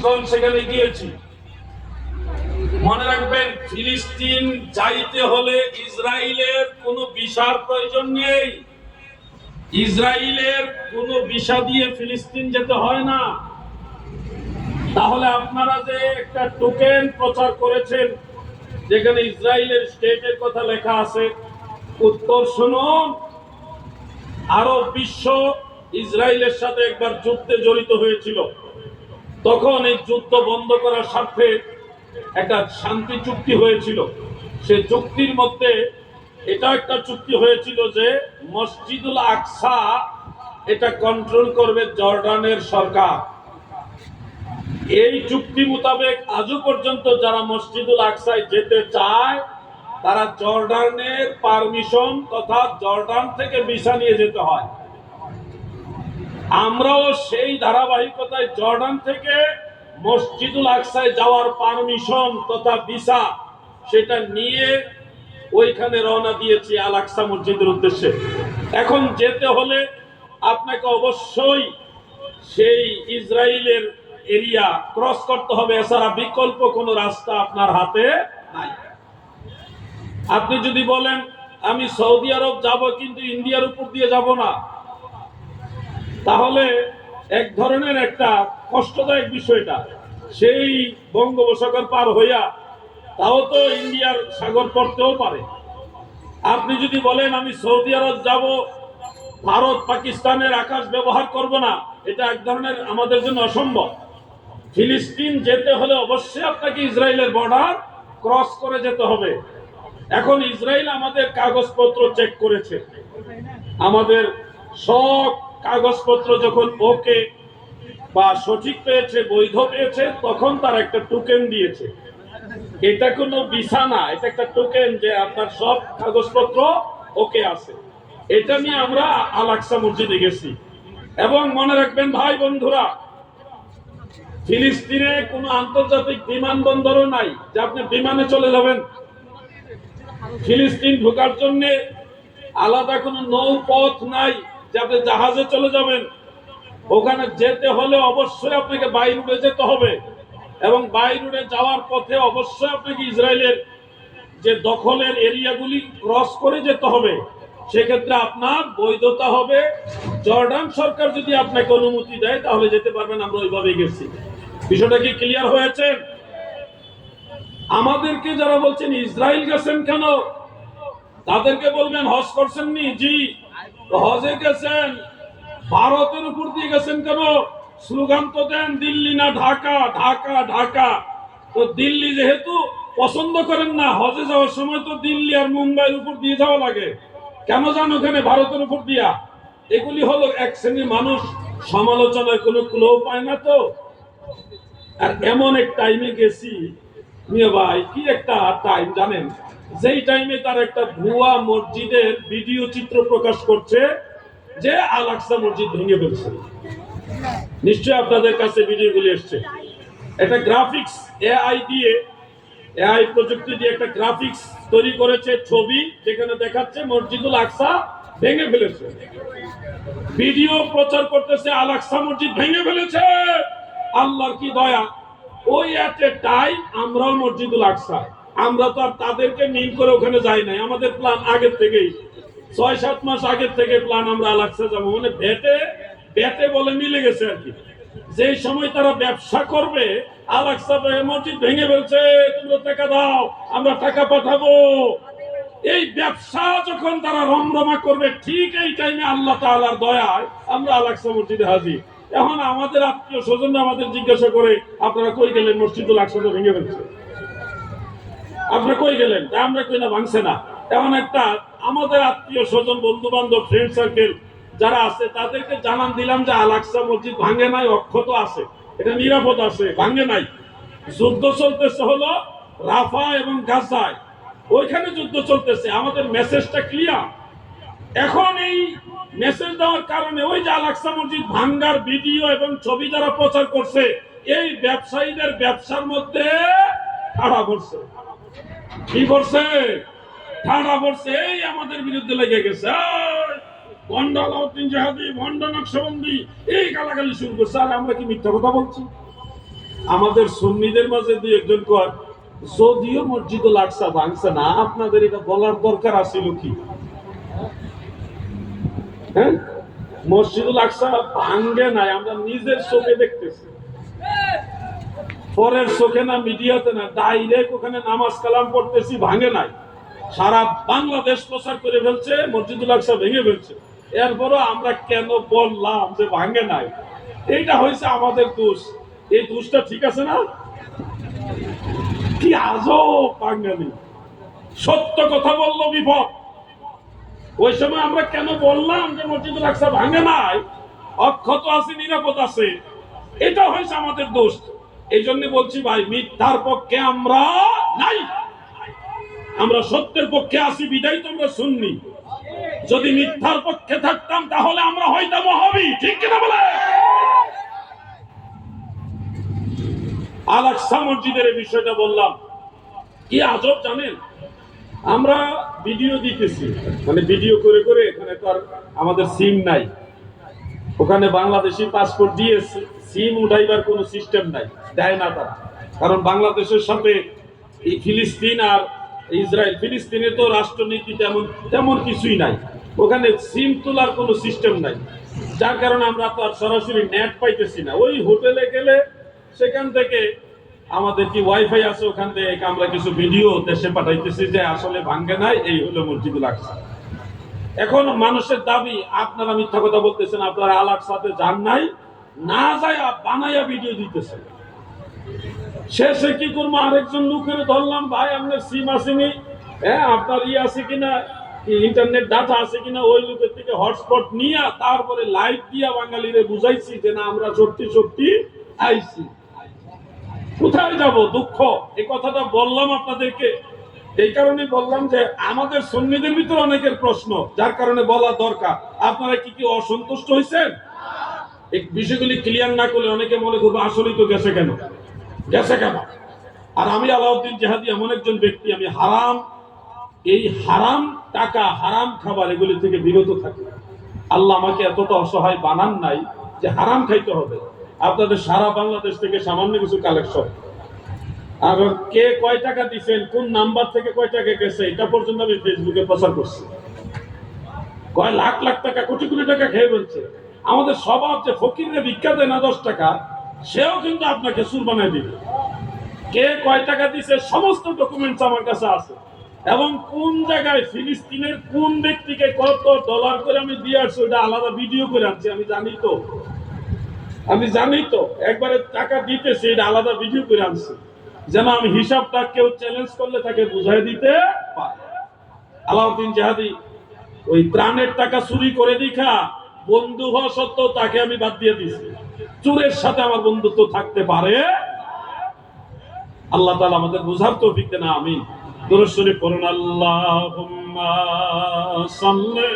মানিকগঞ্জ সেখানে গিয়েছি। মনে রাখবেন, ফিলিস্তিন যাইতে হলে ইসরায়েলের কোনো ভিসার প্রয়োজন নেই। ইসরায়েলের কোনো ভিসা দিয়ে ফিলিস্তিন যেতে হয় না। তাহলে আপনারা যে একটা টোকেন প্রচার করেছেন যেখানে ইসরায়েলের স্টেটের কথা লেখা আছে, উত্তর শুনুন। আরব বিশ্ব ইসরায়েলের সাথে একবার যুদ্ধে জড়িত হয়েছিল। তখন এই যুদ্ধ বন্ধ করার স্বার্থে একটা শান্তি চুক্তি হয়েছিল। সে চুক্তির মধ্যে এটা একটা চুক্তি হয়েছিল যে মসজিদুল আকসা এটা কন্ট্রোল করবে জর্ডানের সরকার। এই চুক্তি মোতাবেক আজও পর্যন্ত যারা মসজিদুল আকসায় যেতে চায় তারা জর্ডানের পারমিশন তথা জর্ডান থেকে ভিসা নিয়ে যেতে হয়। আমরাও সেই ধারাবাহিকতায় জর্ডান থেকে মসজিদুল আকসায় যাওয়ার পারমিশন তথা ভিসা সেটা নিয়ে ওইখানে রওনা দিয়েছি আল আকসা মসজিদের উদ্দেশ্যে। এখন যেতে হলে আপনাকে অবশ্যই সেই ইসরায়েলের এরিয়া ক্রস করতে হবে, এছাড়া বিকল্প কোনো রাস্তা আপনার হাতে নাই। আপনি যদি বলেন আমি সৌদি আরব যাব কিন্তু ইন্ডিয়ার উপর দিয়ে যাব না, তাহলে এক ধরনের একটা কষ্টদায়ক বিষয়টা। সেই বঙ্গোপসাগর পার হইয়া তাও তো ইন্ডিয়ার সাগর পড়তেও পারে। আপনি যদি বলেন আমি সৌদি আরব যাব, ভারত পাকিস্তানের আকাশ ব্যবহার করব না, এটা এক ধরনের আমাদের জন্য অসম্ভব। ফিলিস্তিন যেতে হলে অবশ্যই আপনাকে ইসরায়েলের বর্ডার ক্রস করে যেতে হবে। এখন ইসরায়েল আমাদের কাগজপত্র চেক করেছে, আমাদের সব কাগজপত্র যখন ওকে বা সঠিক পেয়েছে, বৈধ পেয়েছে, তখন তার একটা টোকেন দিয়েছে। এটা কোনো ভিসা না, এটা একটা টোকেন যে আপনার সব কাগজপত্র ওকে আছে। এটা নিয়ে আমরা আল আকসা মসজিদে গেছি। এবং মনে রাখবেন ভাই বন্ধুরা, ফিলিস্তিনে কোনো আন্তর্জাতিক বিমানবন্দরও নাই যে আপনি বিমানে চলে যাবেন। ফিলিস্তিন ঢোকার জন্য আলাদা কোনো নৌপথ নাই যে আপনি জাহাজে চলে যাবেন। ওখানে যেতে হলে অবশ্যই আপনাকে বাই রুটে যেতে হবে, এবং বাই রুটে যাওয়ার পথে অবশ্যই আপনাকে ইসরায়েলের যে দখলের এরিয়াগুলি ক্রস করে যেতে হবে। সেক্ষেত্রে আপনার বৈধতা হবে, জর্ডান সরকার যদি আপনাকে অনুমতি দেয় তাহলে যেতে পারবেন। আমরা ওইভাবে গেছি। বিষয়টা কি ক্লিয়ার হয়েছে? আমাদেরকে যারা বলছেন ইসরায়েল গেছেন কেন, তাদেরকে বলবেন হজ করছেন নি? জি, হজে গেছেন। ভারতের উপর দিয়ে গেছেন কেন? স্লোগান তো দেন দিল্লি না ঢাকা, ঢাকা ঢাকা। তো দিল্লি যেহেতু পছন্দ করেন না, হজে যাওয়ার সময় তো দিল্লি আর মুম্বাইয়ের উপর দিয়ে যাওয়া লাগে। কেন যান ওখানে ভারতের উপর দিয়া? এগুলি হলো এক শ্রেণীর মানুষ সমালোচনায় কোনো ক্লো পায় না। তো আর এমন এক টাইমে গেছি মিয়া ভাই, কি একটা টাইম জানেন, যেই টাইমে তার একটা ভুয়া মসজিদের ভিডিও চিত্র প্রকাশ করছে যে আল আকসা মসজিদ ভেঙে ফেলছে। নিশ্চয় আপনাদের কাছে ভিডিওগুলি এসছে। একটা গ্রাফিক্স এআই প্রযুক্তি দিয়ে একটা গ্রাফিক্স তৈরি করেছে, ছবি যেখানে দেখাচ্ছে মসজিদুল আকসা ভেঙে ফেলেছে। ভিডিও প্রচার করতেছে আল আকসা মসজিদ ভেঙে ফেলেছে। আল্লাহর কি দয়া, ওই এট এ টাইম আমরাও মসজিদুল আকসা, আমরা তো আর তাদেরকে মিল করে ওখানে যাই নাই। আমাদের প্ল্যান আগের থেকেই, 6-7 মাস আগের থেকে প্ল্যান, আমরা আল আকসা যাবো। মানে বেটে বলে মিলে গেছে আর কি। যে সময় তারা ব্যবসা করবে, আল আকসা মসজিদ ভেঙে ফেলছে, তোমরা টাকা দাও, আমরা টাকা পাঠাবো, এই ব্যবসা যখন তারা রমরমা করবে, ঠিক এই টাইমে আল্লাহ তাআলার দয়ায় আমরা আল আকসা মসজিদে হাজির। এখন আমাদের আত্মীয় স্বজনরা আমাদের জিজ্ঞাসা করে আপনারা কই গেলেন? মসজিদুল আকসা তো ভেঙে ফেলছে, আপনারা কই গেলেন? আমরা কই না ভাঙছে না। এমন একটা আমাদের আত্মীয় স্বজন, বন্ধু বান্ধব, ফ্রেন্ড সার্কেল যারা আছে তাদেরকে জানান দিলাম যে আল আকসা মসজিদ ভাঙে নাই, অক্ষত আছে, এটা নিরাপদ আছে, ভাঙে নাই। যুদ্ধ চলতেছে হলো রাফা এবং গাজায়, ওইখানে যুদ্ধ চলতেছে। আমাদের মেসেজটা ক্লিয়ার। এখন এই মেসেজ দেওয়ার কারণে ওই যে আল আকসা মসজিদ ভাঙ্গার ভিডিও এবং ছবি যারা প্রচার করছে, এই ব্যবসায়ীদের ব্যবসার মধ্যে ঠাড়া পড়ছে। কি করছে? ঠাড়া পড়ছে। এই আমাদের বিরুদ্ধে লেগে গেছে, ভণ্ড আলাউদ্দিন জাহাদি, ভণ্ড নকশবন্দি, এই গালাগালি শুরু করছে। আর আমরা কি মিথ্যা কথা বলছি? আমাদের সুন্নিদের মাঝে দুই একজন কয় যদিও মসজিদুল আকসা ভাঙছে না, আপনাদের এটা বলার দরকার আছিল কি? হ্যাঁ, মসজিদুল আকসা ভাঙ্গে নাই, আমরা নিজের চোখে দেখতেছি, পরের চোখে না, মিডিয়াতে না, ডাইরেক্ট ওখানে নামাজ কালাম পড়তেছি, ভাঙে নাই। সারা বাংলাদেশ প্রচার করে ফেলছে মসজিদুল আকসা ভেঙে ফেলছে, এরপরও আমরা কেন বললাম যে ভাঙে নাই? এইটা হয়েছে আমাদের দোষ। এই দোষটা ঠিক আছে না? কি আজব বাঙালি, সত্য কথা বললো বিপদ। ওই সময় আমরা কেন বললাম যে মসজিদুল আকসা ভাঙে নাই, অক্ষত আছে, নিরাপদ আছে? এটা হয়েছে আমাদের দোষ। এই জন্য বলছি ভাই, মিথ্যার পক্ষে আমরা নাই, আমরা সত্যের পক্ষে আছি, বিদায় তোমরা সুন্নি। যদি মিথ্যার পক্ষে থাকতাম তাহলে আমরা হয়তাম ওয়াহাবি, ঠিক কিনা বলে? আল আকসা মসজিদের এই বিষয়টা বললাম, কি আজব জানেন? আমরা ভিডিও দিতেছি, মানে ভিডিও করে করে, এখানে তো আর আমাদের সিম নাই, ওখানে বাংলাদেশি পাসপোর্ট দিয়ে সিম উঠাইবার কোনো সিস্টেম নাই, দেয় না তারা। কারণ বাংলাদেশের সাথে এই ফিলিস্তিন আর ইসরায়েল, ফিলিস্তিনে তো রাষ্ট্রনীতি তেমন কিছুই নাই, ওখানে সিম তোলার কোনো সিস্টেম নাই, যার কারণে আমরা তো আর সরাসরি নেট পাইতেছি না। ওই হোটেলে গেলে সেখান থেকে আমাদের কি ওয়াইফাই আছে, ওখান থেকে আমরা কিছু ভিডিও দেশে পাঠাইতেছি যে আসলে ভাঙ্গে নাই, এই হলো মসজিদুল আকসা। এখন মানুষের দাবি, আপনারা মিথ্যা কথা বলতেছেন, আপনারা আল আকসাতে যান নাই, না যায় বানাইয়া ভিডিও দিতেছেন। শেষে কি করবো, আরেকজন লোকের ধরলাম, ভাই আপনার সিম আসেনি, হ্যাঁ আপনার আছে কিনা, ইন্টারনেট ডাটা আছে কিনা, ওই লোকের থেকে হটস্পট নিয়ে তারপরে লাইভ দিয়া বাঙালিরে বুঝাইছি যে না, আমরা সত্যি সত্যি আইছি। কোথায় যাব? দুঃখ। এই কথাটা বললাম আপনাদেরকে, এই কারণে বললাম যে আমাদের সুন্নিদের ভিতরে অনেকের প্রশ্ন, যার কারণে বলা দরকার। আপনারা কি অসন্তুষ্ট হয়েছেন? এই বিষয়গুলি ক্লিয়ার না করলে অনেকে মনে করবে আসলেই তো গেছে কেন। আর আমি আলাউদ্দিন জিহাদি এমন একজন ব্যক্তি, আমি এই হারাম টাকা, হারাম খাবার, এগুলি থেকে বিরত থাকি। আল্লাহ আমাকে এতটা অসহায় বানান নাই যে হারাম খাইতে হবে। আপনাদের সারা বাংলাদেশ থেকে সামান্য কিছু কালেকশন, আর কে কয় টাকা দিচ্ছেন, কোন নাম্বার থেকে কয় টাকা গেছে, এটা পর্যন্ত আমি ফেসবুকে প্রচার করছি। কয় লাখ লাখ টাকা, কোটি কোটি টাকা খেয়ে ফেলছে। আমাদের স্বভাব যে ফকিরে ভিক্ষা দেয় না 10 টাকা, সেও কিন্তু আপনাকে সুর বানায় দিবে। কে কয় টাকা দিচ্ছে সমস্ত ডকুমেন্টস আমার কাছে আছে, এবং কোন জায়গায় ফিলিস্তিনের কোন ব্যক্তিকে কত ডলার করে আমি দিয়ে আসছি, ওটা আলাদা ভিডিও করে আনছি। আমি জানি তো একবারে টাকা দিতেছি, এটা আলাদা ভিডিও করে আনছি, যেন আমি হিসাবটা কেউ চ্যালেঞ্জ করলে তাকে বুঝাই দিতে পারে। আলাউদ্দিন জিহাদি ওই ত্রাণের টাকা চুরি করে দেখা বন্ধু হওয়া সত্ত্বেও তাকে আমি বাদ দিয়ে দিয়েছি। চোরের সাথে আমার বন্ধুত্ব থাকতে পারে? আল্লাহ তাআলা আমাদের বুঝার তৌফিক দেন, আমিন। দুরূদ শরীফ পড়ুন, আল্লাহুম্মা সাল্লি